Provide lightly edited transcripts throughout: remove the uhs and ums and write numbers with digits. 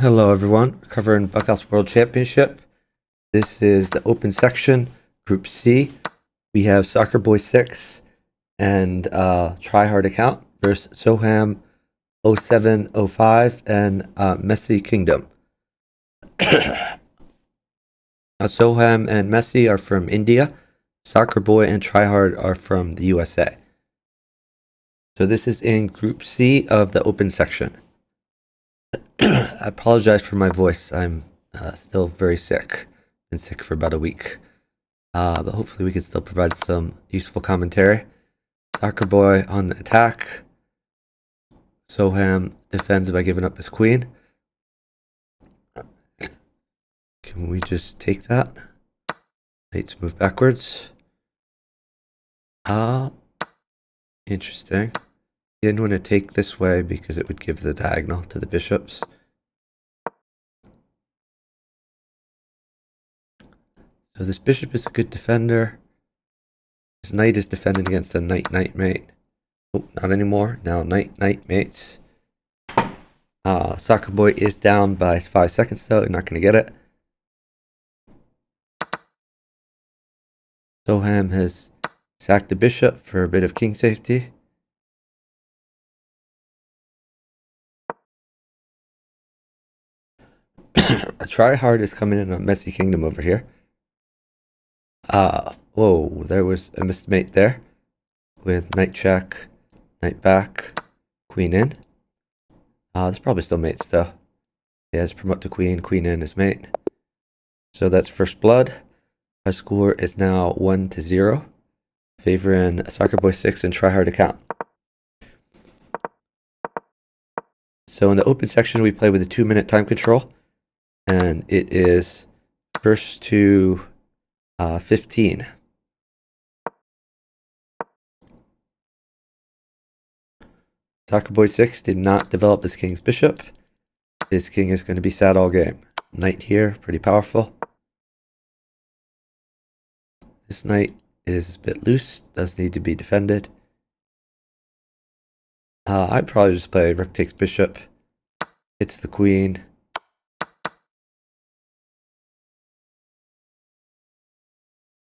Hello everyone, we're covering Buckhouse World Championship. This is the open section, Group C. We have SoccerBoy6 and Tryhard Account versus Soham0705 and MessiKingdom. Soham and Messi are from India. SoccerBoy and Tryhard are from the USA. So this is in Group C of the open section. I apologize for my voice. I'm still very sick. Been sick for about a week. But hopefully we can still provide some useful commentary. SoccerBoy on the attack. Soham defends by giving up his queen. Can we just take that? Let's move backwards. Interesting. He didn't want to take this way because it would give the diagonal to the bishops. So this bishop is a good defender. His knight is defending against a knight-knight mate. Oh, not anymore. Now knight-knight mates. SoccerBoy is down by 5 seconds though. You're not going to get it. Soham has sacked the bishop for a bit of king safety. A Tryhard is coming in on MessiKingdom over here. Whoa, there was a missed mate there. With knight check, knight back, queen in. There's probably still mates though. Yeah, just promote to queen, queen in is mate. So that's first blood. Our score is now 1-0, favoring SoccerBoy6 and Tryhard Account. So in the open section, we play with a 2-minute time control, and it is first to 15. SoccerBoy6 did not develop his king's bishop. His king is going to be sad all game. Knight here, pretty powerful. This knight is a bit loose, does need to be defended. I'd probably just play rook takes bishop. It's the queen.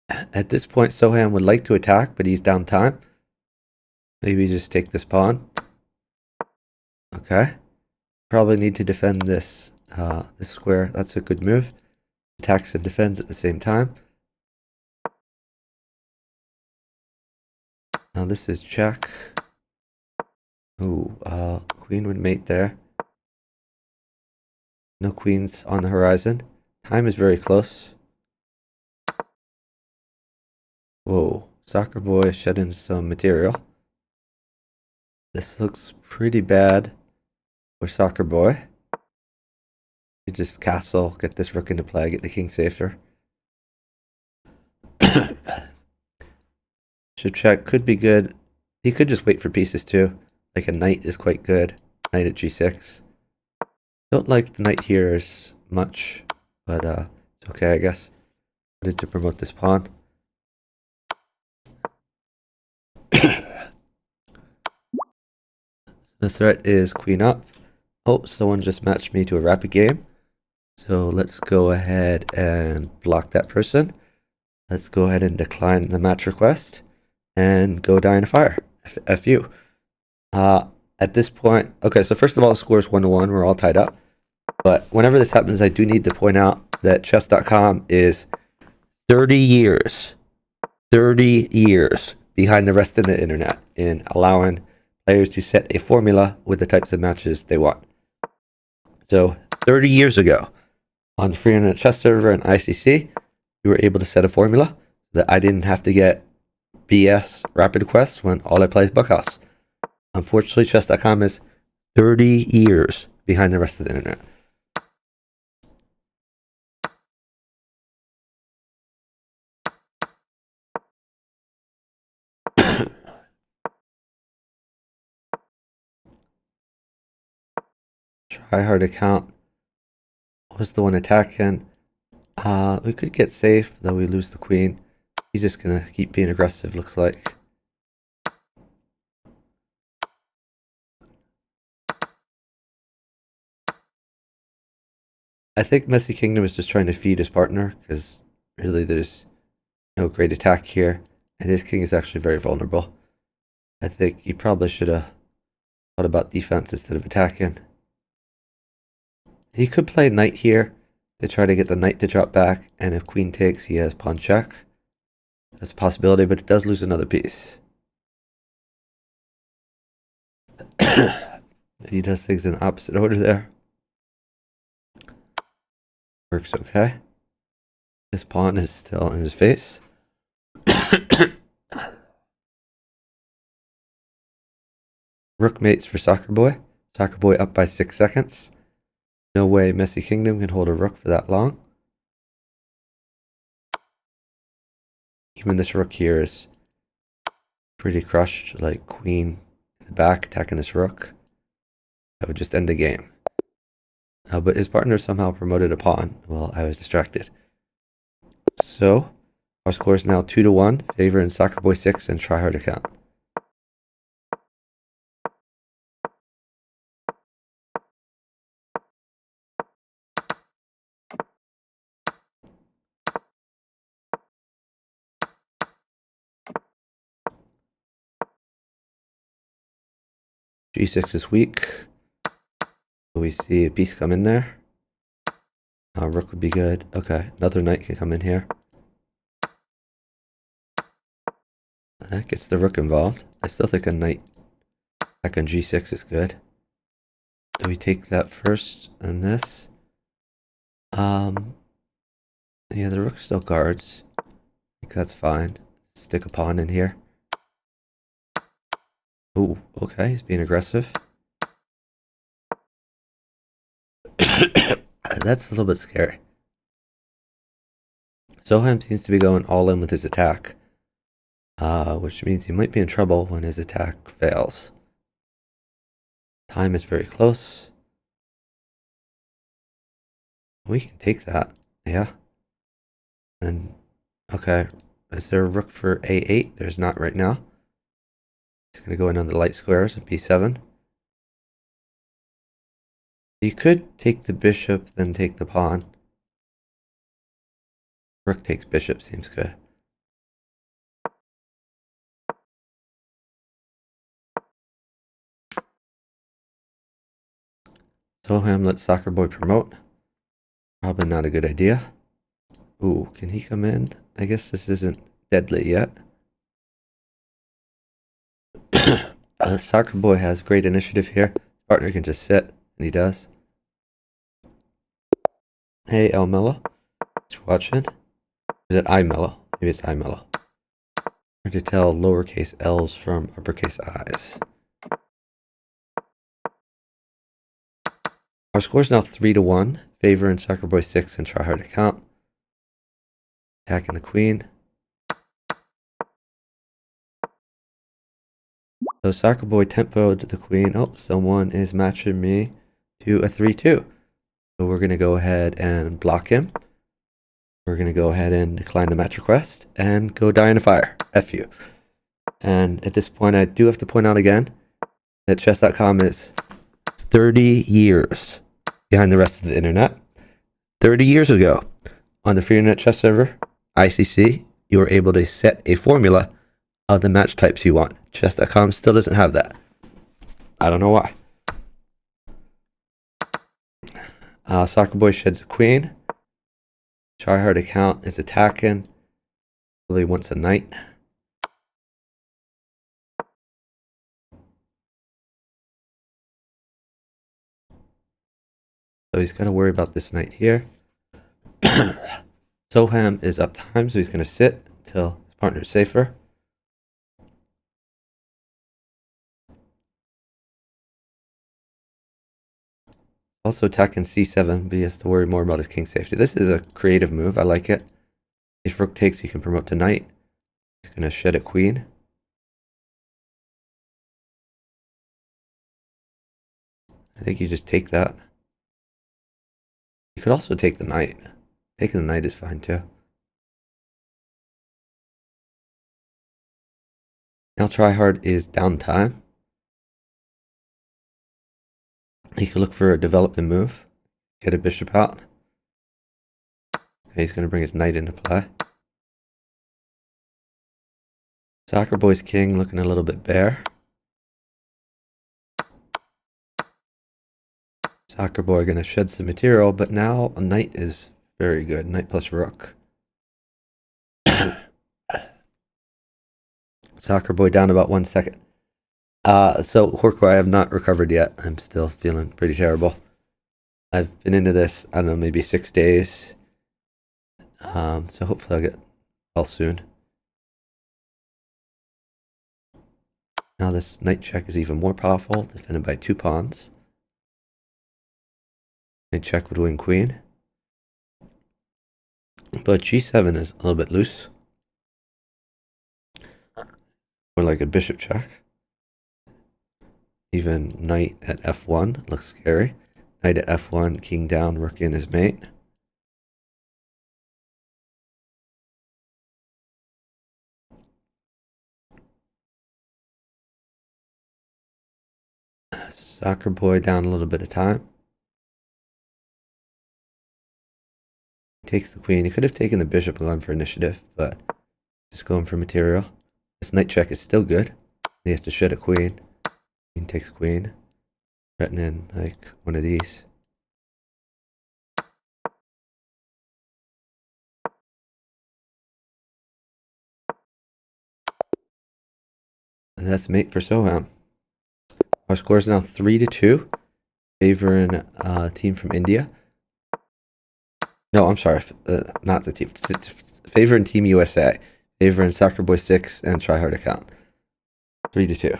At this point, Soham would like to attack, but he's down time. Maybe just take this pawn. Okay. Probably need to defend this this square. That's a good move. Attacks and defends at the same time. Now this is check. Ooh, queen would mate there. No queens on the horizon. Time is very close. Whoa, SoccerBoy shed in some material. This looks pretty bad for SoccerBoy. You just castle, get this rook into play, get the king safer. Should check, could be good. He could just wait for pieces too. Like a knight is quite good. Knight at g6. Don't like the knight here as much, but it's okay, I guess. I need to promote this pawn. The threat is queen up. Oh, someone just matched me to a rapid game. So let's go ahead and block that person. Let's go ahead and decline the match request and go die in a fire. F you. At this point, okay, so first of all, the score is 1-1. We're all tied up. But whenever this happens, I do need to point out that chess.com is 30 years behind the rest of the internet in allowing players to set a formula with the types of matches they want. So 30 years ago, on the free internet chess server and ICC, we were able to set a formula that I didn't have to get BS rapid requests when all I play is Buckhouse. Unfortunately, chess.com is 30 years behind the rest of the internet. Tryhard Account was the one attacking. We could get safe, though we lose the queen. He's just gonna keep being aggressive, looks like. I think MessiKingdom is just trying to feed his partner, because really there's no great attack here, and his king is actually very vulnerable. I think he probably should have thought about defense instead of attacking. He could play knight here to try to get the knight to drop back, and if queen takes, he has pawn check. That's a possibility, but it does lose another piece. He does things in opposite order there. Works okay. This pawn is still in his face. Rook mates for SoccerBoy. SoccerBoy up by 6 seconds. No way MessiKingdom can hold a rook for that long. Even this rook here is pretty crushed, like queen in the back attacking this rook. That would just end the game. But his partner somehow promoted a pawn while I was distracted. So, our score is now 2-1, favor in SoccerBoy6 and tryhard account. G6 is weak. So we see a piece come in there. Rook would be good. Okay, another knight can come in here. That gets the rook involved. I still think a knight back on G6 is good. Do we take that first and this? Yeah, the rook still guards. I think that's fine. Stick a pawn in here. Ooh, okay, he's being aggressive. That's a little bit scary. Soham seems to be going all in with his attack, which means he might be in trouble when his attack fails. Time is very close. We can take that, yeah. And, okay, is there a rook for A8? There's not right now. He's going to go in on the light squares at B7. You could take the bishop, then take the pawn. Rook takes bishop, seems good. Soham lets SoccerBoy promote. Probably not a good idea. Ooh, can he come in? I guess this isn't deadly yet. SoccerBoy has great initiative here. Partner can just sit, and he does. Hey, El Mello. Thanks for watching. Is it iMello? Maybe it's iMello. Hard to tell lowercase L's from uppercase I's. Our score is now 3-1. Favor in SoccerBoy6 and tryhard account. Attacking the queen. So SoccerBoy tempoed the queen. Oh, someone is matching me to a 3-2. So we're going to go ahead and block him. We're going to go ahead and decline the match request and go die in a fire. F you. And at this point, I do have to point out again that chess.com is 30 years behind the rest of the internet. 30 years ago, on the free internet chess server, ICC, you were able to set a formula of the match types you want. Chess.com still doesn't have that. I don't know why. SoccerBoy sheds a queen. Tryhard account is attacking. Really wants a knight. So he's got to worry about this knight here. Soham is up time, so he's going to sit until his partner is safer. Also attacking c7, but he has to worry more about his king safety. This is a creative move. I like it. If rook takes, he can promote to knight. He's going to shed a queen. I think you just take that. You could also take the knight. Taking the knight is fine too. Now tryhard is downtime. He could look for a development move. Get a bishop out. Okay, he's going to bring his knight into play. SoccerBoy6 king looking a little bit bare. SoccerBoy going to shed some material, but now a knight is very good. Knight plus rook. SoccerBoy down about 1 second. So Horko, I have not recovered yet. I'm still feeling pretty terrible. I've been into this, I don't know, maybe 6 days. So hopefully I'll get well soon. Now this knight check is even more powerful, defended by 2 pawns. Knight check would win queen. But g7 is a little bit loose. Or like a bishop check. Even knight at f1 looks scary. Knight at f1, king down, rook in is mate. SoccerBoy down a little bit of time. Takes the queen. He could have taken the bishop and gone for initiative, but just going for material. This knight check is still good. He has to shed a queen. Queen takes queen. Threatening like one of these. And that's mate for Soham. Our score is now 3-2, favoring a team from India. No, I'm sorry, not the team. Favoring Team USA. Favoring SoccerBoy6 and Tryhard Account. 3-2.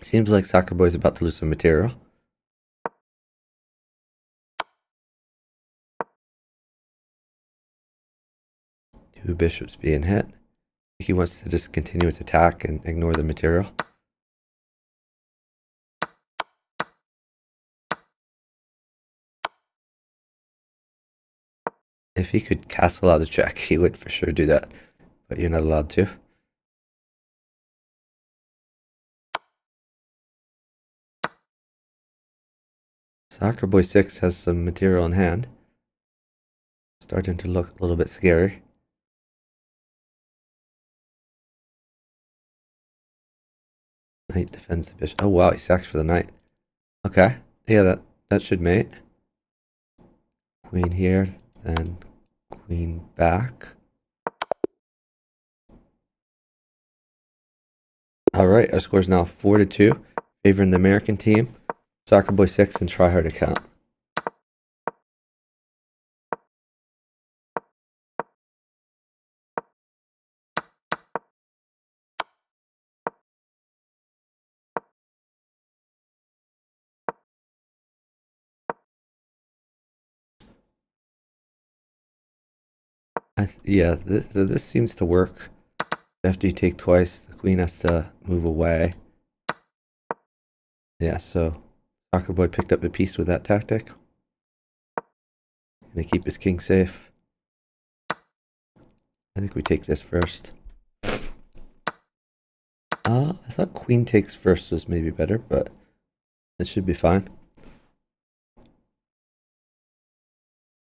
Seems like SoccerBoy's about to lose some material. Two bishops being hit. I think he wants to just continue his attack and ignore the material. If he could castle out a check, he would for sure do that. But you're not allowed to. SoccerBoy6 has some material in hand. Starting to look a little bit scary. Knight defends the bishop. Oh wow, he sacks for the knight. Okay. Yeah, that should mate. Queen here, then queen back. Alright, our score is now 4-2. Favoring the American team. SoccerBoy6 and Tryhard Account. Yeah, this seems to work. After you take twice, the queen has to move away. Yeah, so SoccerBoy picked up a piece with that tactic. Gonna keep his king safe. I think we take this first. I thought queen takes first was maybe better, but it should be fine.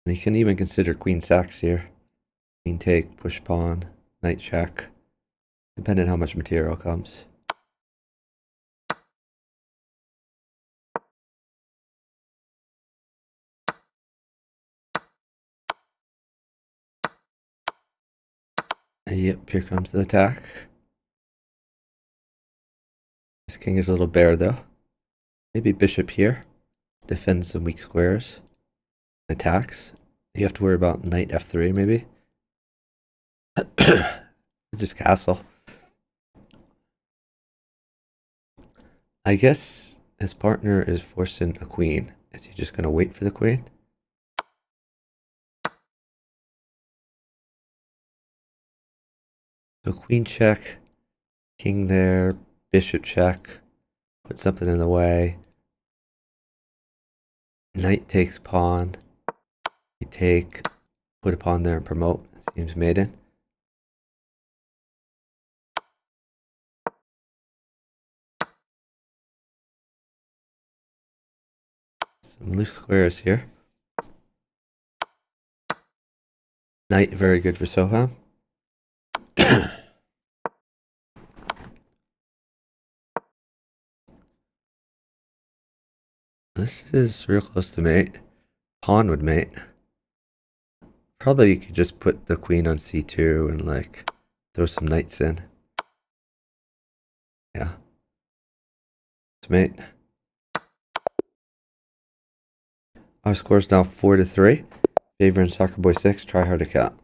And you can even consider queen sacks here. Queen take, push pawn, knight check, depending on how much material comes. And yep, here comes the attack. This king is a little bare though. Maybe bishop here. Defends some weak squares. Attacks. You have to worry about knight f3 maybe. Just castle. I guess his partner is forcing a queen. Is he just going to wait for the queen? So queen check, king there, bishop check, put something in the way. Knight takes pawn. You take, put a pawn there and promote. Seems maiden. Some loose squares here. Knight, very good for Soham. This is real close to mate. Pawn would mate. Probably you could just put the queen on c2 and like throw some knights in. Yeah. It's mate. Our score is now 4-3. Favoring SoccerBoy6. Try hard to count.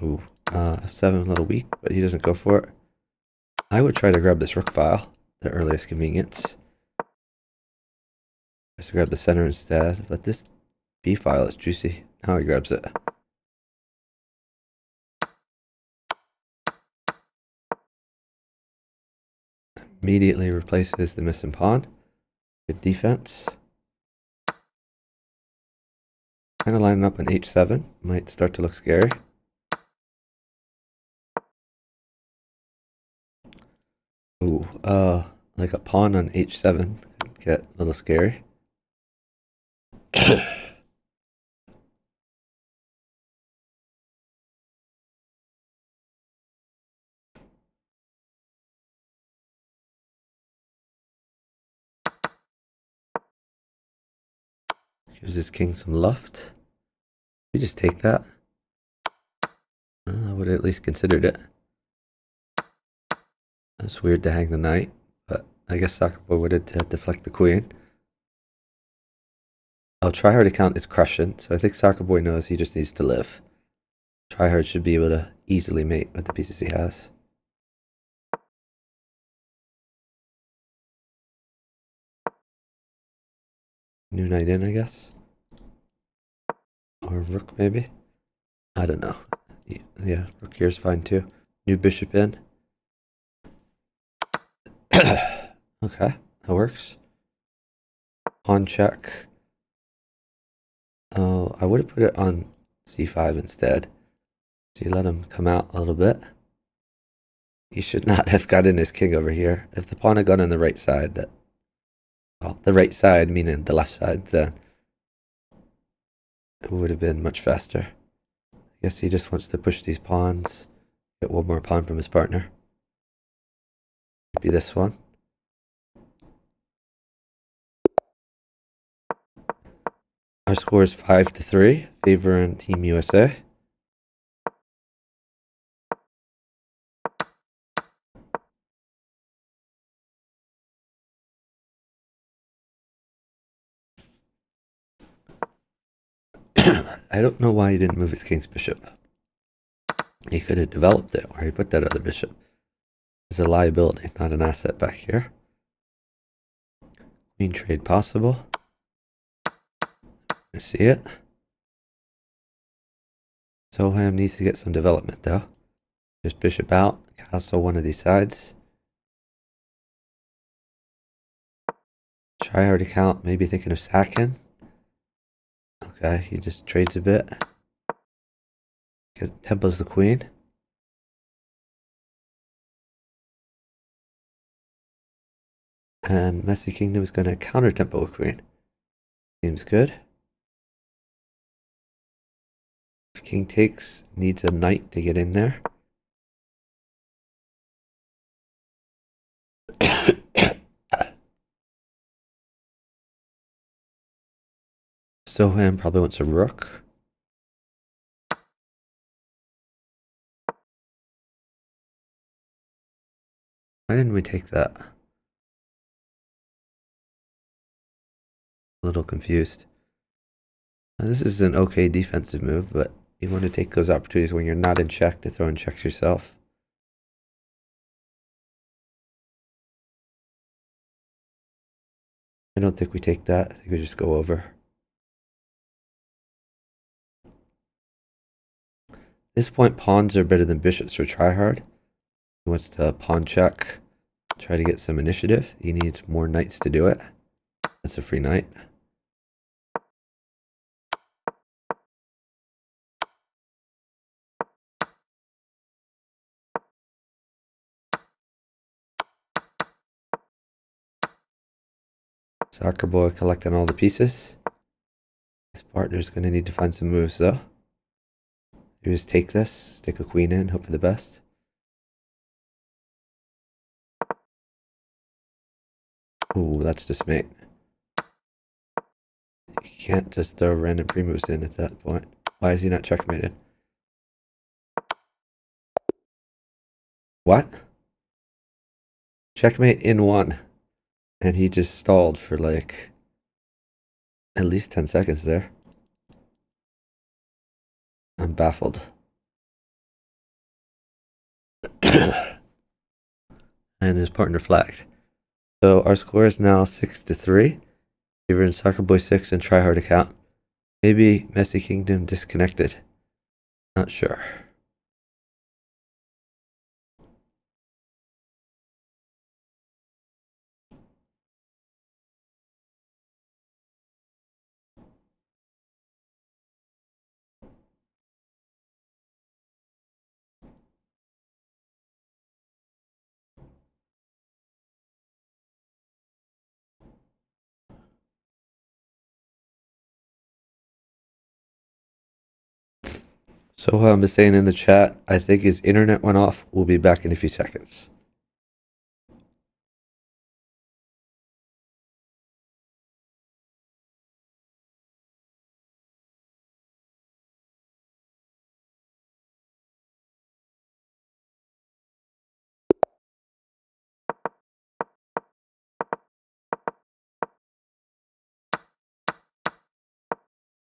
Ooh, f7 a little weak, but he doesn't go for it. I would try to grab this rook file, the earliest convenience. Just grab the center instead, but this b file is juicy. Now he grabs it. Immediately replaces the missing pawn. Good defense. Kind of lining up on h7. Might start to look scary. Ooh, like a pawn on h7 could get a little scary. Gives his king some luft. We just take that. I would have at least considered it. That's weird to hang the knight, but I guess SoccerBoy would have deflect the queen. I'll try hard to count is crushing, so I think SoccerBoy knows he just needs to live. Tryhard should be able to easily mate with the pieces he has. New knight in, I guess. Or rook, maybe. I don't know. Yeah, rook here's fine too. New bishop in. Okay, that works. Pawn check. Oh, I would have put it on c5 instead. So you let him come out a little bit. He should not have gotten his king over here. If the pawn had gone on the right side, that, well, the right side meaning the left side, then it would have been much faster. I guess he just wants to push these pawns, get one more pawn from his partner. Maybe this one. Our score is 5-3, favoring Team USA. I don't know why he didn't move his king's bishop. He could have developed it, or he put that other bishop. It's a liability, not an asset back here. Queen trade possible. I see it. Soham needs to get some development though. Just bishop out, castle one of these sides. Try hard to count, maybe thinking of sacking. Okay, he just trades a bit. Tempo's the queen. And MessiKingdom is going to counter tempo a queen. Seems good. If king takes, needs a knight to get in there. Soham probably wants a rook. Why didn't we take that? A little confused. Now, this is an okay defensive move, but you want to take those opportunities when you're not in check to throw in checks yourself. I don't think we take that. I think we just go over. At this point, pawns are better than bishops for tryhard. He wants to pawn check, try to get some initiative. He needs more knights to do it. That's a free knight. Soccer boy collecting all the pieces. His partner's going to need to find some moves, though. You just take this, stick a queen in, hope for the best. Ooh, that's just mate. You can't just throw random pre-moves in at that point. Why is he not checkmated? What? Checkmate in one. And he just stalled for like at least 10 seconds there. I'm baffled. And his partner flagged. So our score is now 6-3. We're in SoccerBoy6 and Tryhard account. Maybe MessiKingdom disconnected. Not sure. Soham is saying in the chat, I think his internet went off. We'll be back in a few seconds.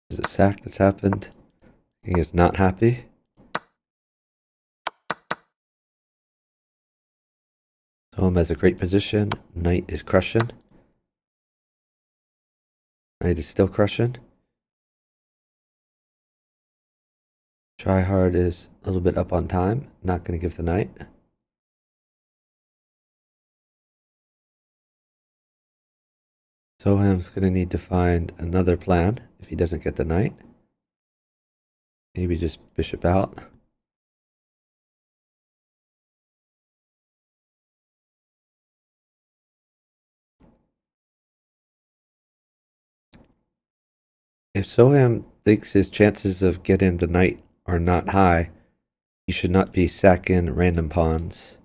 There's a sack that's happened. He is not happy. Soham has a great position. Knight is crushing. Knight is still crushing. Tryhard is a little bit up on time. Not going to give the knight. Soham's going to need to find another plan if he doesn't get the knight. Maybe just bishop out. If Soham thinks his chances of getting the knight are not high, he should not be sacking random pawns.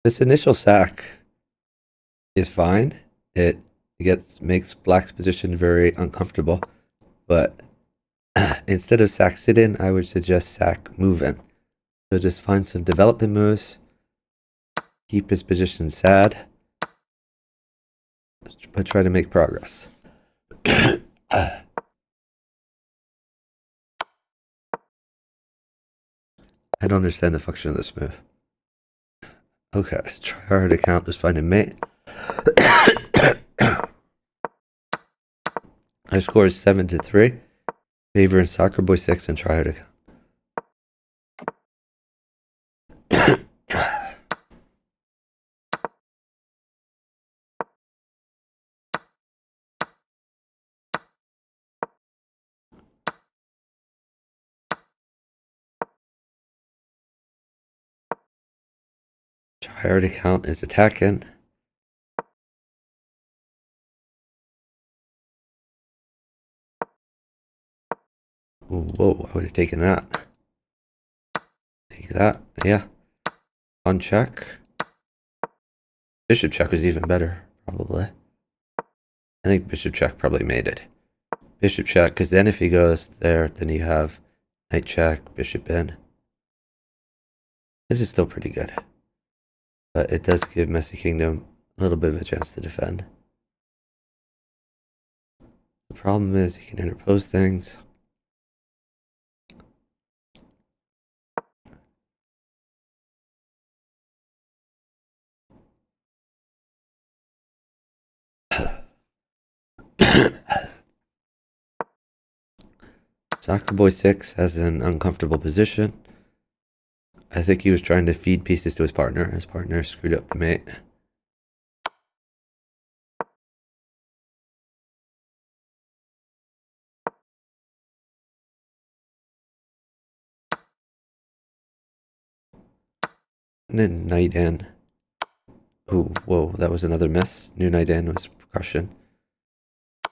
This initial sack is fine. It makes black's position very uncomfortable, but instead of sack sit in, I would suggest sack move in. So just find some development moves, keep his position sad, but try to make progress. I don't understand the function of this move. Okay, let's try hard account, just find a mate. Our score is 7-3. Favor in SoccerBoy6 and Tryhard account. Tryhard account is attacking. Whoa, I would have taken that. Take that, yeah. On check. Bishop check was even better, probably. I think bishop check probably made it. Bishop check, because then if he goes there, then you have knight check, bishop in. This is still pretty good. But it does give MessiKingdom a little bit of a chance to defend. The problem is he can interpose things. SoccerBoy6 has an uncomfortable position. I think he was trying to feed pieces to his partner. His partner screwed up the mate. And then knight in. Oh, whoa, that was another miss. New knight in was percussion.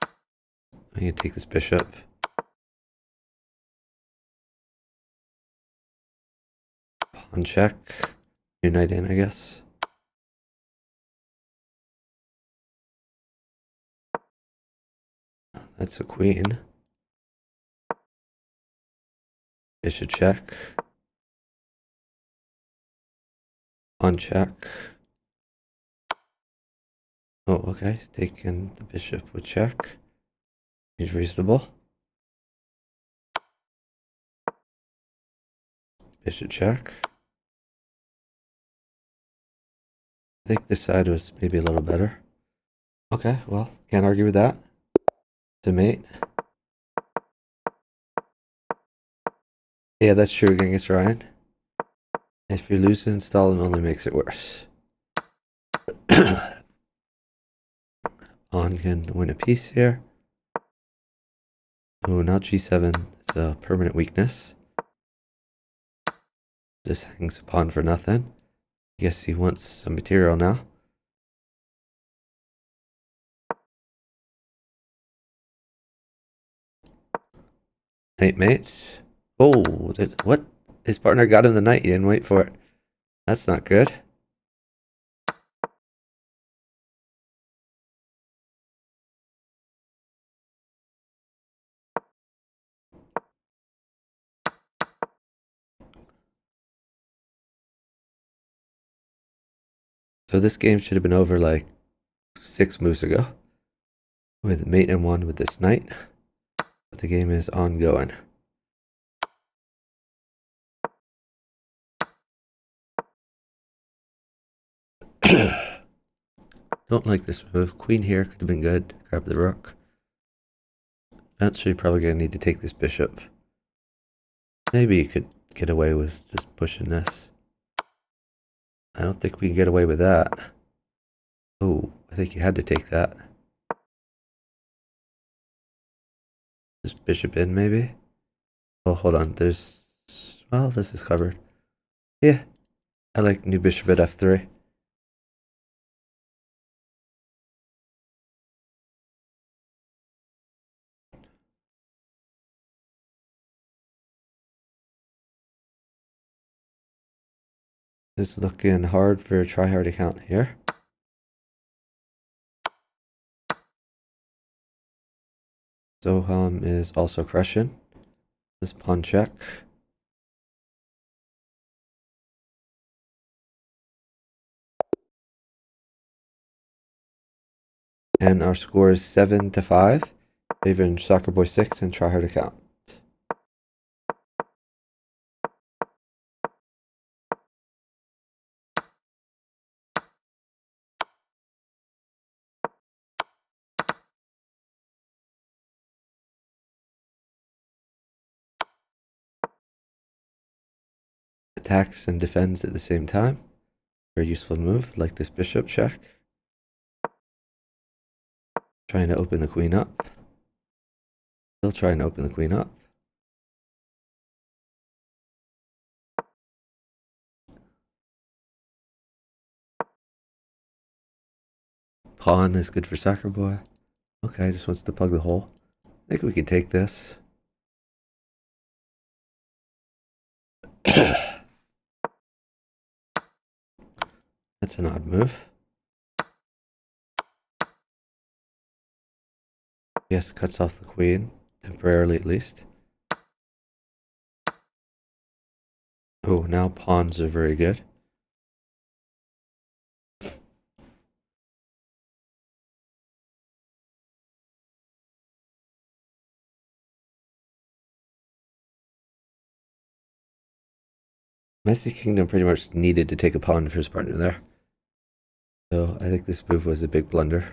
I'm gonna take this bishop. Pawn check. New knight in, I guess. That's a queen. Bishop check. Pawn check. Oh, okay. Taking the bishop with check. He's reasonable. Bishop check. I think this side was maybe a little better. Okay, well, can't argue with that. To mate. Yeah, that's true against Ryan. If you're losing, stalling only makes it worse. Pawn can win a piece here. Oh, now g7 is a permanent weakness. Just hangs a pawn for nothing. I guess he wants some material now. Knight mates. Oh, what? His partner got him the knight. He didn't wait for it. That's not good. So this game should have been over like 6 moves ago. With mate and 1 with this knight. But the game is ongoing. Don't like this move. Queen here could have been good. Grab the rook. Eventually probably going to need to take this bishop. Maybe you could get away with just pushing this. I don't think we can get away with that. Oh, I think you had to take that. This bishop in, maybe? Oh, hold on. Well, this is covered. Yeah, I like new bishop at f3. This is looking hard for a try-hard account here. Soham is also crushing. This pawn check. And our score is 7-5. Favoring SoccerBoy6 and try-hard account. Attacks and defends at the same time. Very useful move, like this bishop check. Trying to open the queen up. Still trying to open the queen up. Pawn is good for SoccerBoy. Okay, just wants to plug the hole. I think we can take this. That's an odd move. Yes, cuts off the queen, temporarily at least. Oh, now pawns are very good. MessiKingdom pretty much needed to take a pawn for his partner there. So I think this move was a big blunder.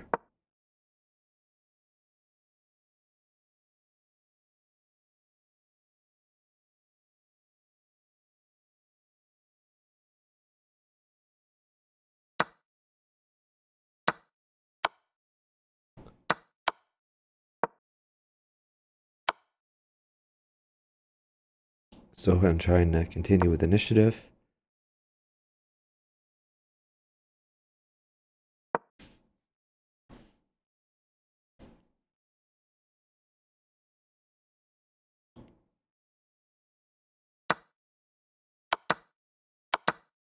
So I'm trying to continue with initiative.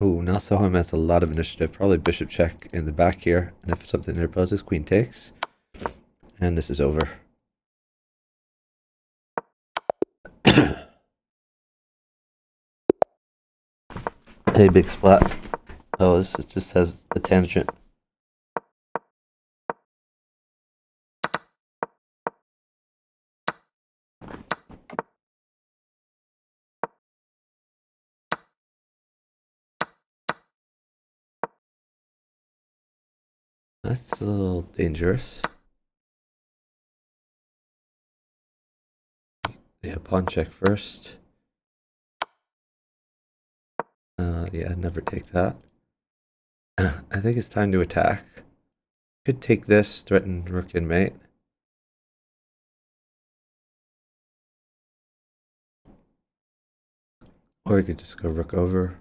Ooh, now Soham has a lot of initiative. Probably bishop check in the back here. And if something interposes, queen takes. And this is over. Hey, big splat. Oh, this just has a tangent. That's a little dangerous. Yeah, pawn check first. Yeah, never take that. I think it's time to attack. Could take this, threaten rook and mate. Or you could just go rook over.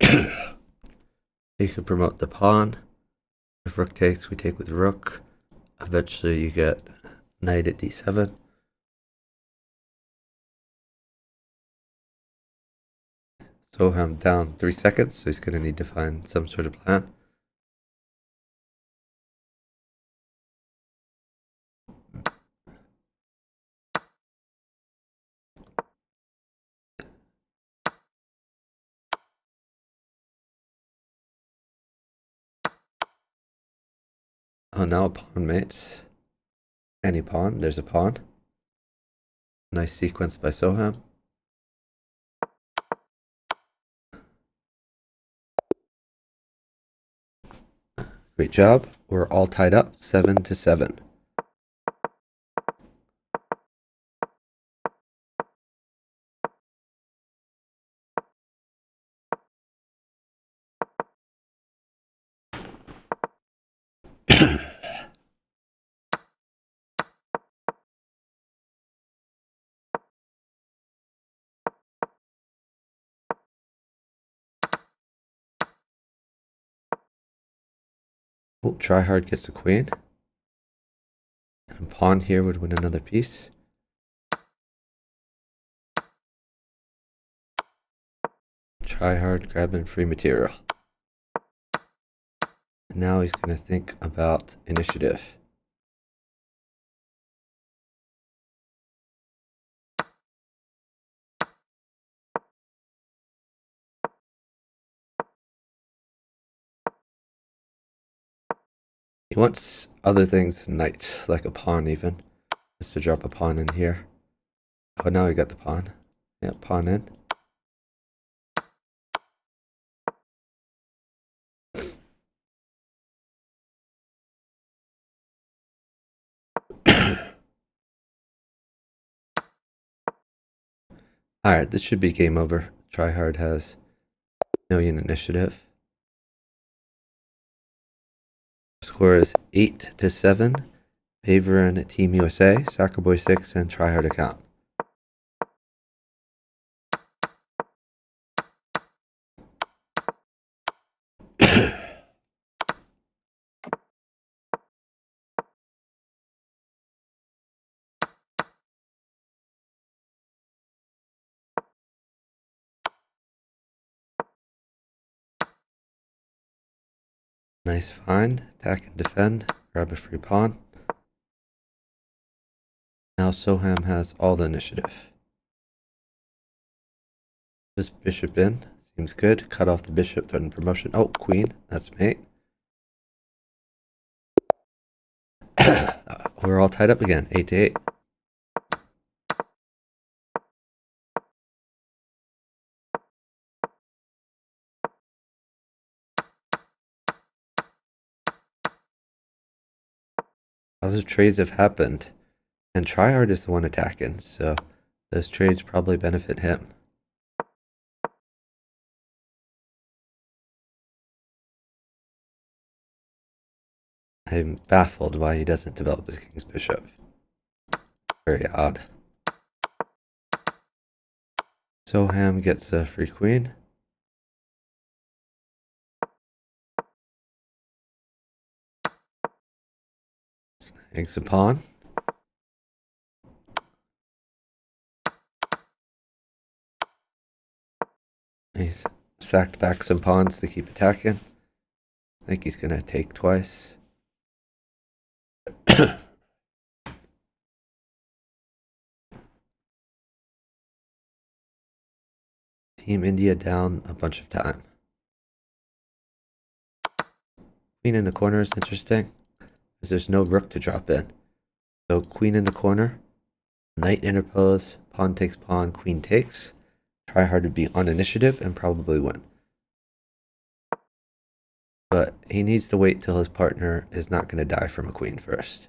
You could promote the pawn. If rook takes, we take with rook. Eventually you get knight at d7. So I'm down 3 seconds, so he's going to need to find some sort of plan. Oh, now a pawn mates. Any pawn, there's a pawn. Nice sequence by Soham. Great job. We're all tied up, 7-7. Oh, try hard gets the queen. And pawn here would win another piece. Try hard grabbing free material. And now he's going to think about initiative. He wants other things than knights, like a pawn even. Just to drop a pawn in here. Oh, now we got the pawn. Yeah, pawn in. Alright, this should be game over. Tryhard has million initiative. Score is 8-7. Favoring Team USA, SoccerBoy6, and Tryhard account. Nice find. Attack and defend. Grab a free pawn. Now Soham has all the initiative. This bishop in. Seems good. Cut off the bishop, threaten promotion. Oh, queen. That's mate. We're all tied up again. 8-8. Lots of trades have happened. And Tryhard is the one attacking, so those trades probably benefit him. I'm baffled why he doesn't develop his king's bishop. Very odd. Soham gets a free queen. Snags a pawn. He's sacked back some pawns to keep attacking. I think he's gonna take twice. Team India down a bunch of time. Queen in the corner is interesting, because there's no rook to drop in. So queen in the corner, knight interpose, pawn takes pawn, queen takes. Try hard to be on initiative and probably win. But he needs to wait till his partner is not going to die from a queen first.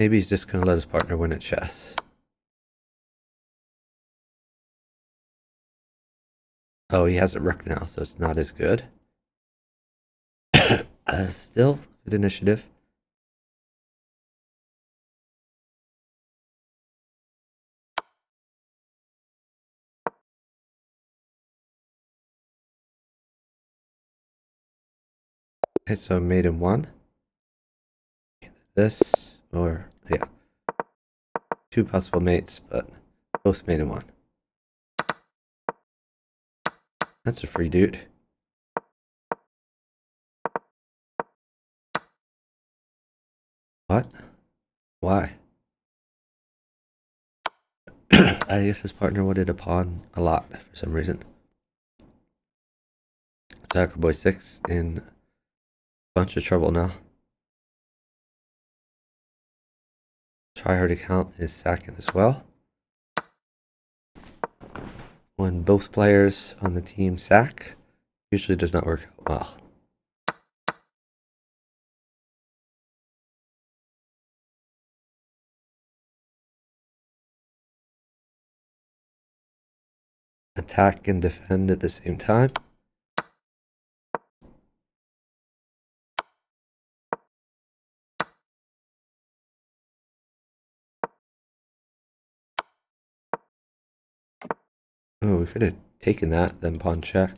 Maybe he's just going to let his partner win at chess. Oh, he has a rook now, so it's not as good. Still good initiative. Okay, so mate in one. This, or, yeah. Two possible mates, but both mate in one. That's a free dude. What? Why? I guess his partner wanted a pawn a lot for some reason. SoccerBoy6 in a bunch of trouble now. Try hard account is sacking as well. When both players on the team sack, usually does not work out well. Attack and defend at the same time. Oh, we could have taken that, then pawn check.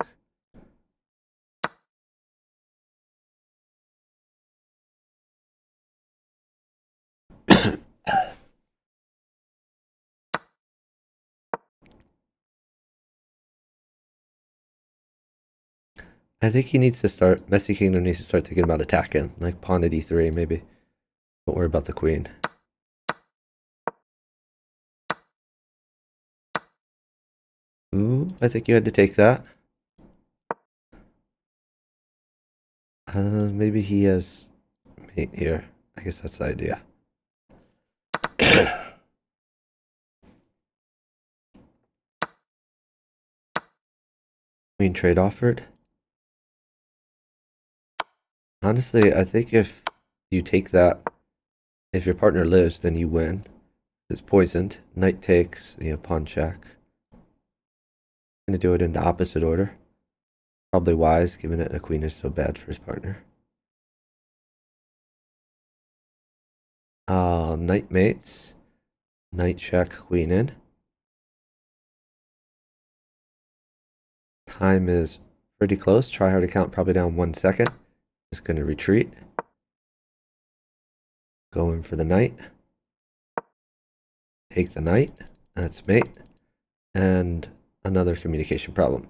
I think he needs to start, MessiKingdom needs to start thinking about attacking, like pawn at e3 maybe. Don't worry about the queen. Ooh, I think you had to take that. Maybe he has mate here. I guess that's the idea. Queen trade offered. Honestly, I think if you take that, if your partner lives, then you win. It's poisoned. Knight takes, pawn check. Gonna do it in the opposite order. Probably wise, given that a queen is so bad for his partner. Knight mates. Knight check, queen in. Time is pretty close. Try hard to count, probably down 1 second. Just gonna retreat. Going for the knight. Take the knight. That's mate. And another communication problem.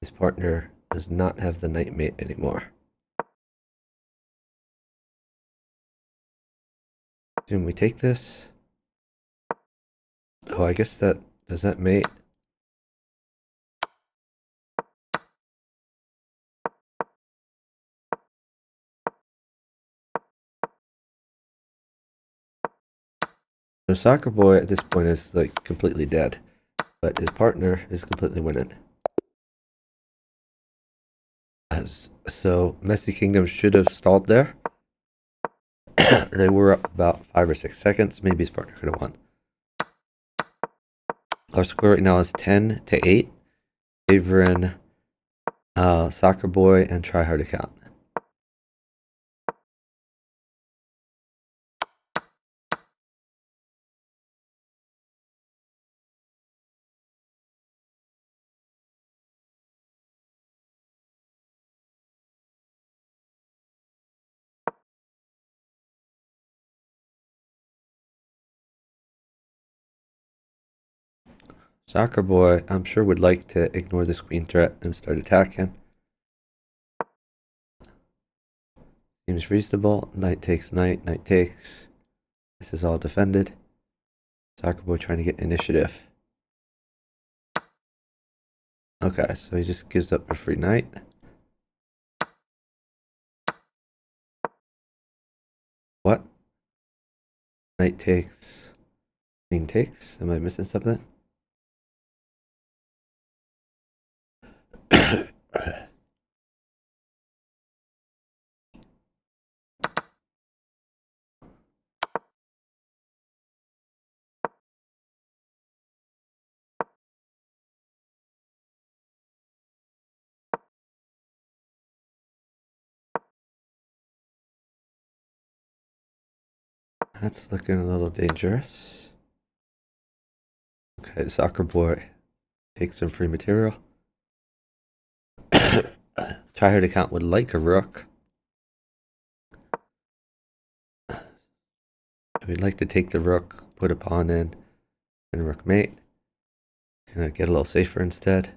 His partner does not have the knight mate anymore. Assume we take this. Oh, I guess that does that mate. So Soccer Boy at this point is like completely dead, but his partner is completely winning. So MessiKingdom should have stalled there. They were up about 5 or 6 seconds. Maybe his partner could have won. Our score right now is 10-8, favoring Soccer Boy and Try Hard Account. Soccer Boy, I'm sure, would like to ignore this queen threat and start attacking. Seems reasonable. Knight takes knight, knight takes. This is all defended. Soccer Boy trying to get initiative. Okay, so he just gives up a free knight. What? Knight takes. Queen takes. Am I missing something? That's looking a little dangerous. Okay, Soccer Boy takes some free material. Tryhard account would like a rook. We'd like to take the rook, put a pawn in, and rook mate. Gonna get a little safer instead.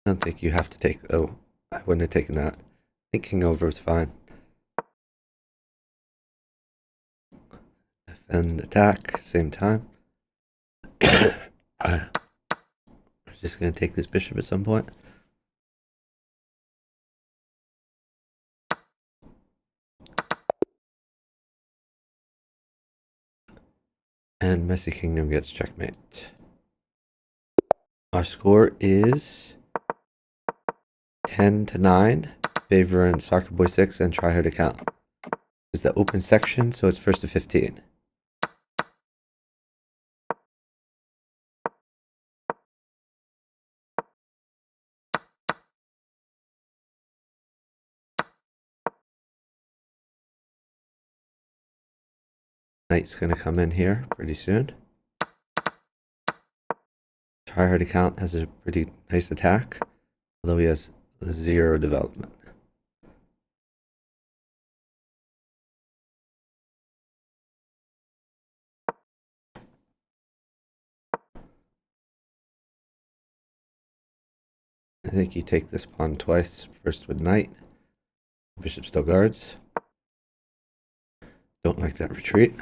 I don't think you have to take. Oh, I wouldn't have taken that. I think king over is fine. Defend, attack, same time. We're just gonna take this bishop at some point. And MessiKingdom gets checkmate. Our score is 10-9, favoring SoccerBoy6 and Tryhard account. It's the open section, so it's first to 15. Knight's gonna come in here pretty soon. Tryhard account has a pretty nice attack, although he has 0 development. I think you take this pawn twice, first with knight. Bishop still guards. Don't like that retreat.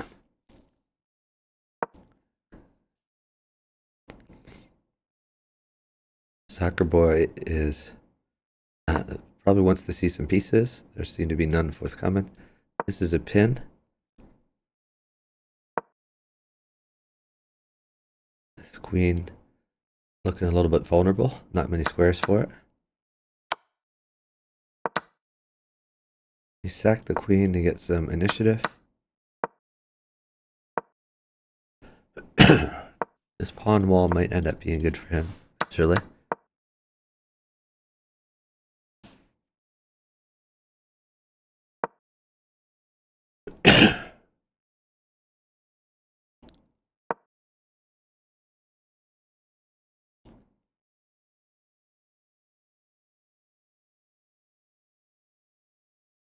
Soccer Boy is probably wants to see some pieces. There seem to be none forthcoming. This is a pin. This queen looking a little bit vulnerable. Not many squares for it. You sack the queen to get some initiative. This pawn wall might end up being good for him, actually.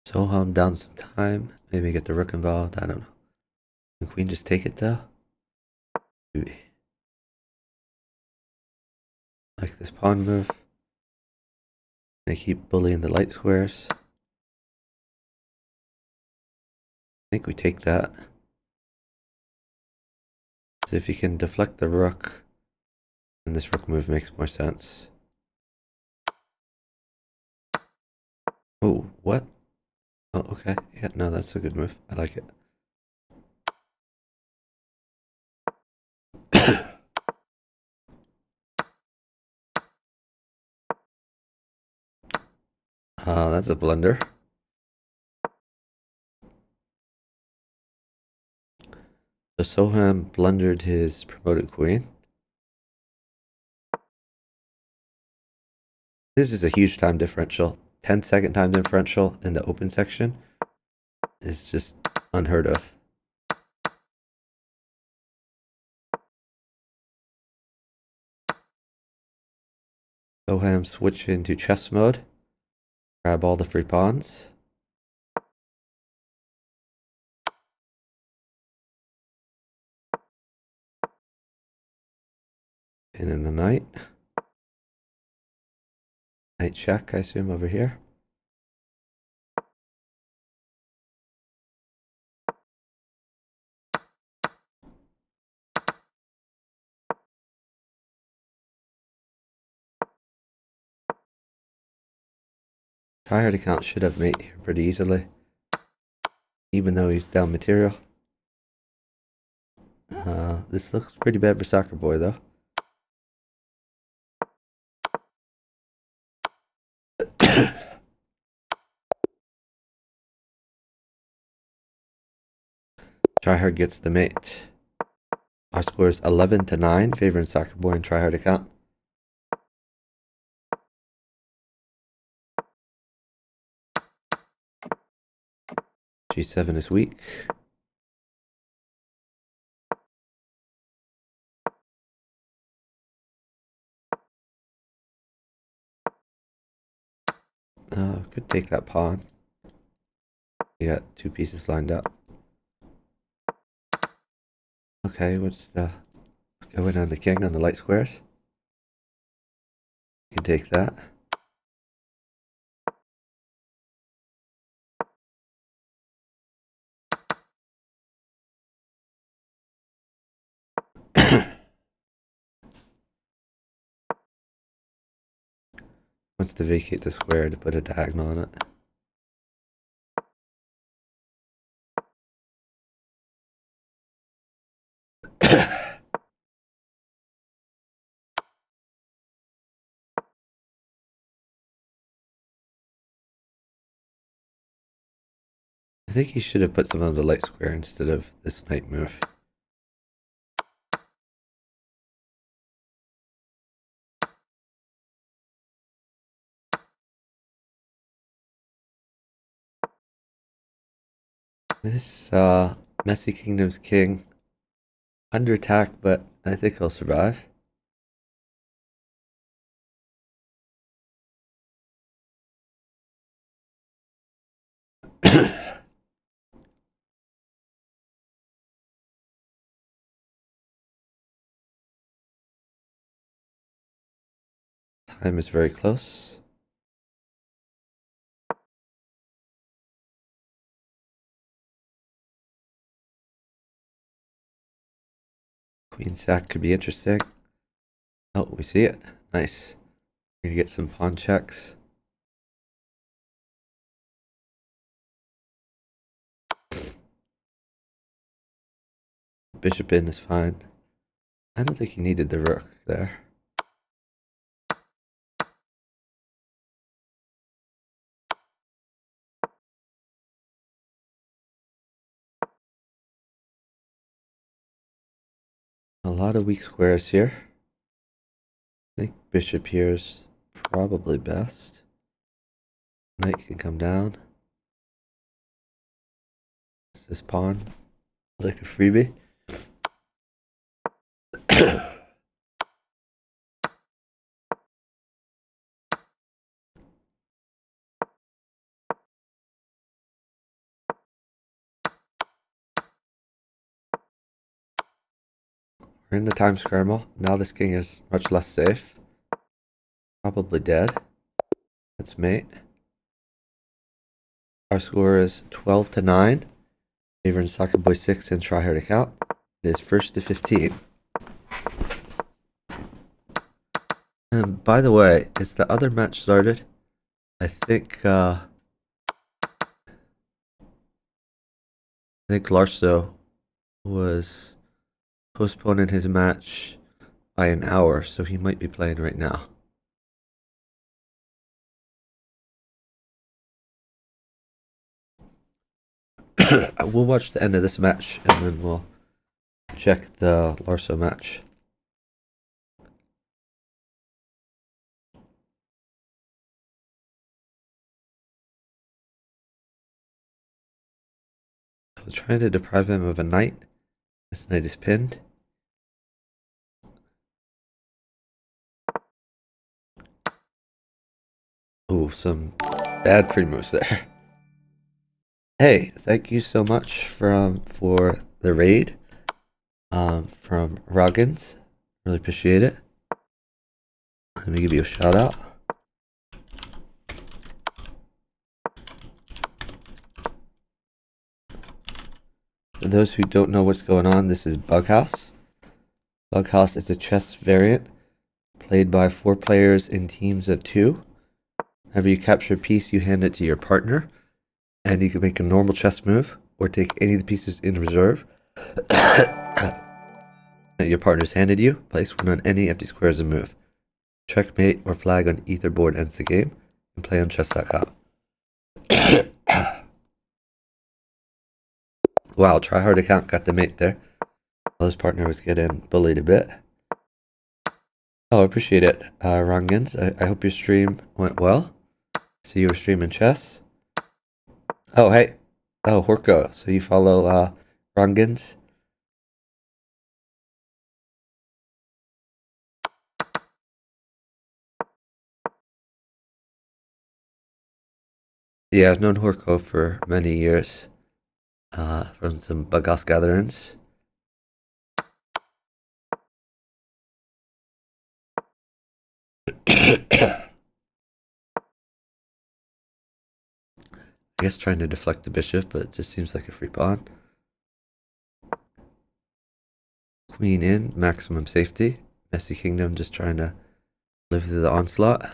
Soham down some time. Maybe get the rook involved. I don't know. Can queen just take it though? Maybe. Like this pawn move. They keep bullying the light squares. I think we take that. So if you can deflect the rook, then this rook move makes more sense. Oh, what? Oh, okay. Yeah, no, that's a good move. I like it. That's a blunder. So Soham blundered his promoted queen. This is a huge time differential. 10-second time differential in the open section is just unheard of. Soham switch into chess mode. Grab all the free pawns. Pin in the knight. Knight check, I assume, over here. Tryhard account should have mate here pretty easily, even though he's down material. This looks pretty bad for SoccerBoy though. Tryhard gets the mate. Our score is 11-9, favoring SoccerBoy and Tryhard account. G7 is weak. Could take that pawn. You got two pieces lined up. Okay, what's the going on the king on the light squares? You can take that. Wants to vacate the square to put a diagonal on it. I think he should have put some on the light square instead of this knight move. This MessiKingdom's king under attack, but I think he'll survive. Time is very close. Queen sack could be interesting. Oh, we see it. Nice. We're gonna get some pawn checks. Bishop in is fine. I don't think he needed the rook there. A lot of weak squares here. I think bishop here is probably best. Knight can come down. Is this pawn like a freebie? We're in the time scramble. Now this king is much less safe. Probably dead. That's mate. Our score is 12-9. Favoring SoccerBoy6 and Tryhard account. It is 1-15. And by the way, is the other match started? I think Larso was postponing his match by an hour, so he might be playing right now. We'll watch the end of this match and then we'll check the Larso match. I'm trying to deprive him of a knight. This knight is pinned. Ooh, some bad pre-moves there. Hey, thank you so much for the raid from Roggins. Really appreciate it. Let me give you a shout out. For those who don't know what's going on, this is Bug House. Bug House is a chess variant played by 4 players in teams of 2. Whenever you capture a piece, you hand it to your partner, and you can make a normal chess move or take any of the pieces in reserve that your partner's handed you. Place one on any empty square as a move. Checkmate or flag on either board ends the game, and play on chess.com. Wow, tryhard account got the mate there. Well, his partner was getting bullied a bit. Oh, I appreciate it, Rongans. I hope your stream went well. See you were streaming chess. Oh, hey. Oh, Horko. So you follow Rongans? Yeah, I've known Horko for many years. From some Bug House gatherings. I guess trying to deflect the bishop, but it just seems like a free pawn. Queen in, maximum safety. MessiKingdom just trying to live through the onslaught.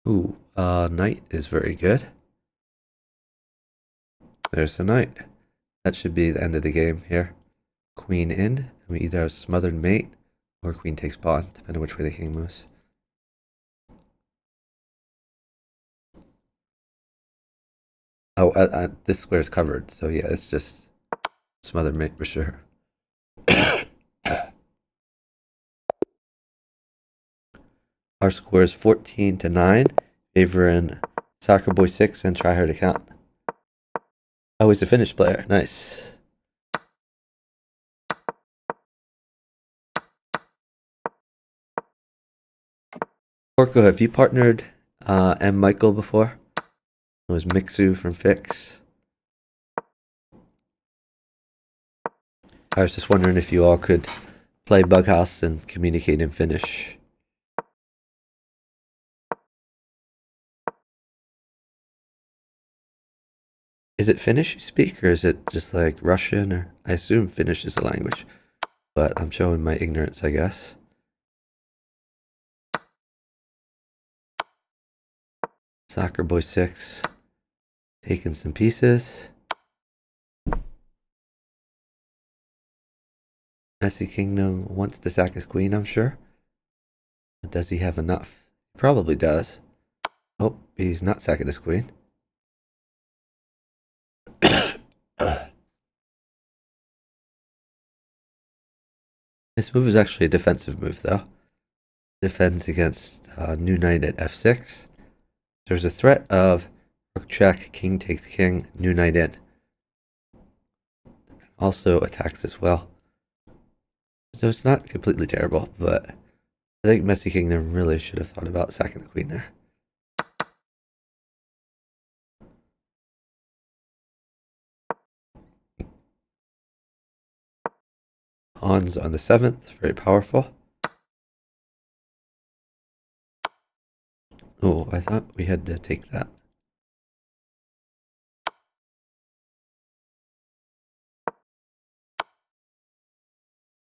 Ooh, knight is very good. There's the knight. That should be the end of the game here. Queen in, and we either have smothered mate or queen takes pawn, depending on which way the king moves. Oh, this square is covered, so yeah, it's just smothered mate for sure. Our score is 14-9, favoring SoccerBoy6 and tryhard account. Oh, he's a Finnish player. Nice. Orko, have you partnered M. Michael before? It was Mixu from Fix. I was just wondering if you all could play Bug House and communicate in Finnish. Is it Finnish you speak, or is it just like Russian? Or I assume Finnish is the language, but I'm showing my ignorance, I guess. SoccerBoy6 taking some pieces. MessiKingdom wants to sack his queen, I'm sure. But does he have enough? He probably does. Oh, he's not sacking his queen. This move is actually a defensive move, though. Defends against new knight at f6. There's a threat of rook check, king takes king, new knight in. Also attacks as well. So it's not completely terrible, but I think MessiKingdom really should have thought about sacking the queen there. Pawns on the 7th, very powerful. Oh, I thought we had to take that.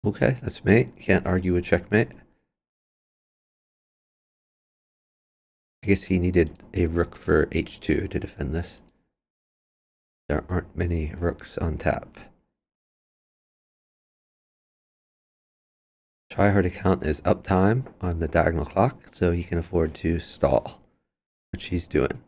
Okay, that's mate. Can't argue with checkmate. I guess he needed a rook for h2 to defend this. There aren't many rooks on tap. Tryhard account is uptime on the diagonal clock, so he can afford to stall, which he's doing.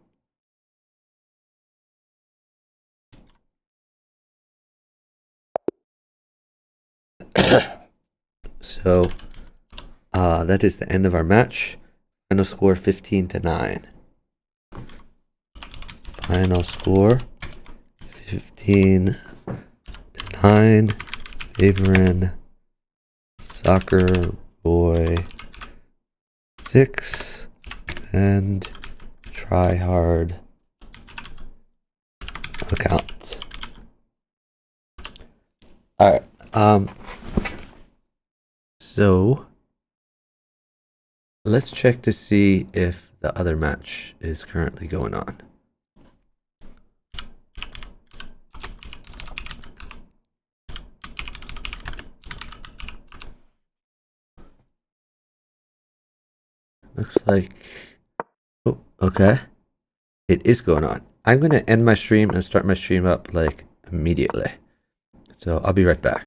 So that is the end of our match. Final score 15-9. Final score 15-9, favoring SoccerBoy6 and try hard account. Alright, so let's check to see if the other match is currently going on. Looks like, oh, okay. It is going on. I'm going to end my stream and start my stream up like immediately. So I'll be right back.